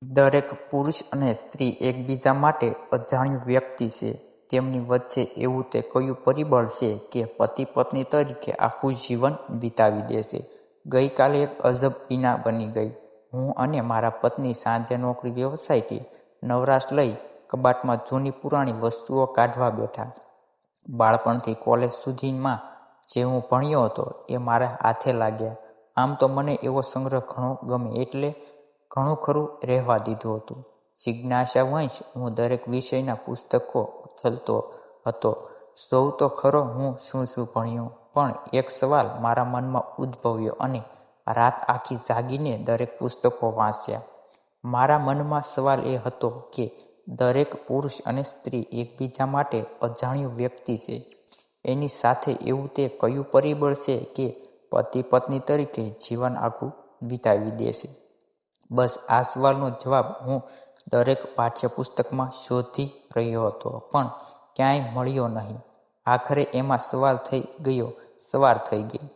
દરેક પુરુષ અને સ્ત્રી એકબીજા માટે અજાણ્યું વ્યક્તિ છે. તેમની વચ્ચે એવું તે કયું પરિબળ છે કે પતિ પત્ની તરીકે આખું જીવન વિતાવી દેશે? ગઈકાલે એક અજબ પીના બની ગઈ. હું અને મારા પત્ની સાંજે નોકરી વ્યવસાયથી નવરાશ લઈ કબાટમાં જૂની પુરાણી વસ્તુઓ કાઢવા બેઠા. બાળપણથી કોલેજ સુધીમાં જે હું ભણ્યો હતો એ મારા હાથે લાગ્યા. આમ તો મને એવો સંગ્રહ ઘણો ગમે એટલે ઘણું ખરું રહેવા દીધું હતું. જિજ્ઞાસાવશ હું દરેક વિષયના પુસ્તકો ઉથલતો હતો. સૌ તો ખરો હું શું ભણ્યો, પણ એક સવાલ મારા મનમાં ઉદ્ભવ્યો અને રાત આખી જાગીને દરેક પુસ્તકો વાંચ્યા. મારા મનમાં સવાલ એ હતો કે દરેક પુરુષ અને સ્ત્રી એકબીજા માટે અજાણ્યું વ્યક્તિ છે. એની સાથે એવું તે કયું પરિબળ છે કે પતિ પત્ની તરીકે જીવન આખું વિતાવી દેશે? બસ આ સવાલનો જવાબ હું દરેક પાઠ્યપુસ્તકમાં શોધી રહ્યો હતો, પણ ક્યાંય મળ્યો નહીં. આખરે એમાં સવાર થઈ ગઈ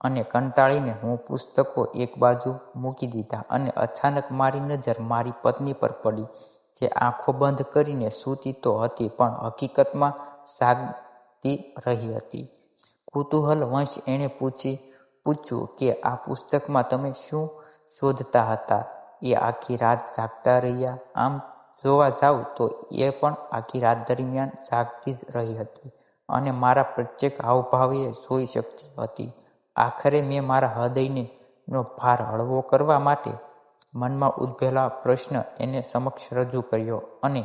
અને કંટાળીને હું પુસ્તકો એક બાજુ મૂકી દીધા અને અચાનક મારી નજર મારી પત્ની પર પડી, જે આંખો બંધ કરીને સૂતી તો હતી પણ હકીકતમાં જાગતી રહી હતી. કુતૂહલવશ એણે પૂછ્યું કે આ પુસ્તકમાં તમે શું શોધતા હતા? એ આખી રાત જાગતા રહ્યા? આમ જોવા જાવ તો એ પણ આખી રાત દરમિયાન જાગતી જ રહી હતી અને મારા પ્રત્યેક હાવભાવ એ જોઈ શકતી હતી. આખરે મેં મારા હૃદયનો ભાર હળવો કરવા માટે મનમાં ઉદ્ભવેલા પ્રશ્ન એની સમક્ષ રજૂ કર્યો અને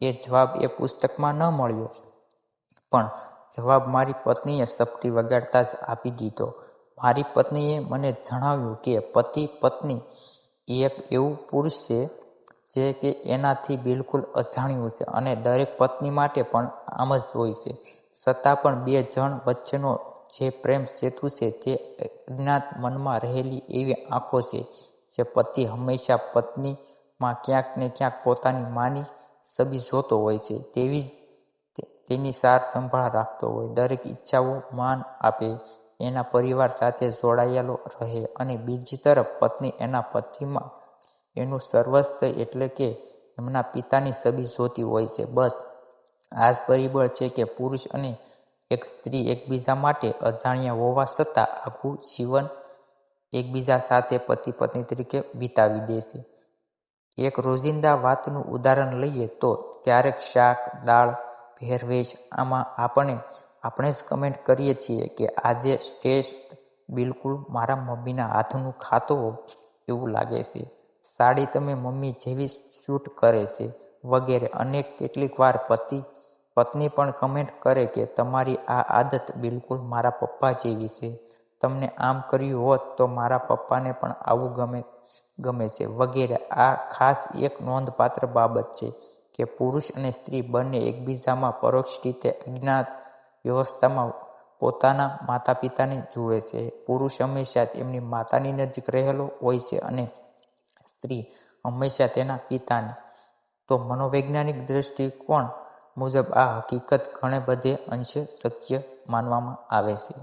એ જવાબ એ પુસ્તકમાં ન મળ્યો, પણ જવાબ મારી પત્નીએ સપટી વગાડતા જ આપી દીધો. મારી પત્નીએ મને જણાવ્યું કે પતિ પત્ની એક એવું પુરુષ છે જે કે એનાથી બિલકુલ અજાણ્યું છે અને દરેક પત્ની માટે પણ આમ જ હોય છે. છતાં પણ બે જણ વચ્ચેનો જે પ્રેમ સેતુ છે તે અજ્ઞાત મનમાં રહેલી એવી આંખો છે. જે પતિ હંમેશા પત્નીમાં ક્યાંક ને ક્યાંક પોતાની માની છબી જોતો હોય છે, તેવી જ તેની સાર સંભાળ રાખતો હોય, દરેક ઈચ્છાઓ માન આપે, એના પરિવાર સાથે જોડાયેલો રહે અને બીજી તરફ પત્ની એના પતિમાં એનું સર્વસ્વ એટલે કે એમના પિતાની છબી જોતી હોય છે. બસ આ જ પરિબળ છે કે પુરુષ અને એક સ્ત્રી એકબીજા માટે અજાણ્યા હોવા છતાં આખું જીવન એકબીજા સાથે પતિ પત્ની તરીકે વિતાવી દેશે. એક રોજિંદા વાતનું ઉદાહરણ લઈએ તો ક્યારેક શાક, દાળ, પહેરવેશ આમાં આપણે જ કમેન્ટ કરીએ છીએ કે આજે ટેસ્ટ બિલકુલ મારા મમ્મીના હાથનું ખાતો એવું લાગે છે. સાડી તમે મમ્મી જેવી સૂટ કરે છે વગેરે. અને કેટલીક વાર પત્ની પણ કમેન્ટ કરે કે તમારી આ આદત બિલકુલ મારા પપ્પા જેવી છે. તમને આમ કર્યું હોત તો મારા પપ્પાને પણ આવું ગમે છે વગેરે. આ ખાસ એક નોંધપાત્ર બાબત છે કે પુરુષ અને સ્ત્રી બંને એકબીજામાં પરોક્ષ રીતે અજ્ઞાત વ્યવસ્થામાં પોતાના માતા પિતાને જુએ છે. પુરુષ હંમેશા તેમની માતાની નજીક રહેલો હોય છે અને સ્ત્રી હંમેશા તેના પિતાની. તો મનોવૈજ્ઞાનિક દ્રષ્ટિકોણ મુજબ આ હકીકત ઘણે બધે અંશે શક્ય માનવામાં આવે છે.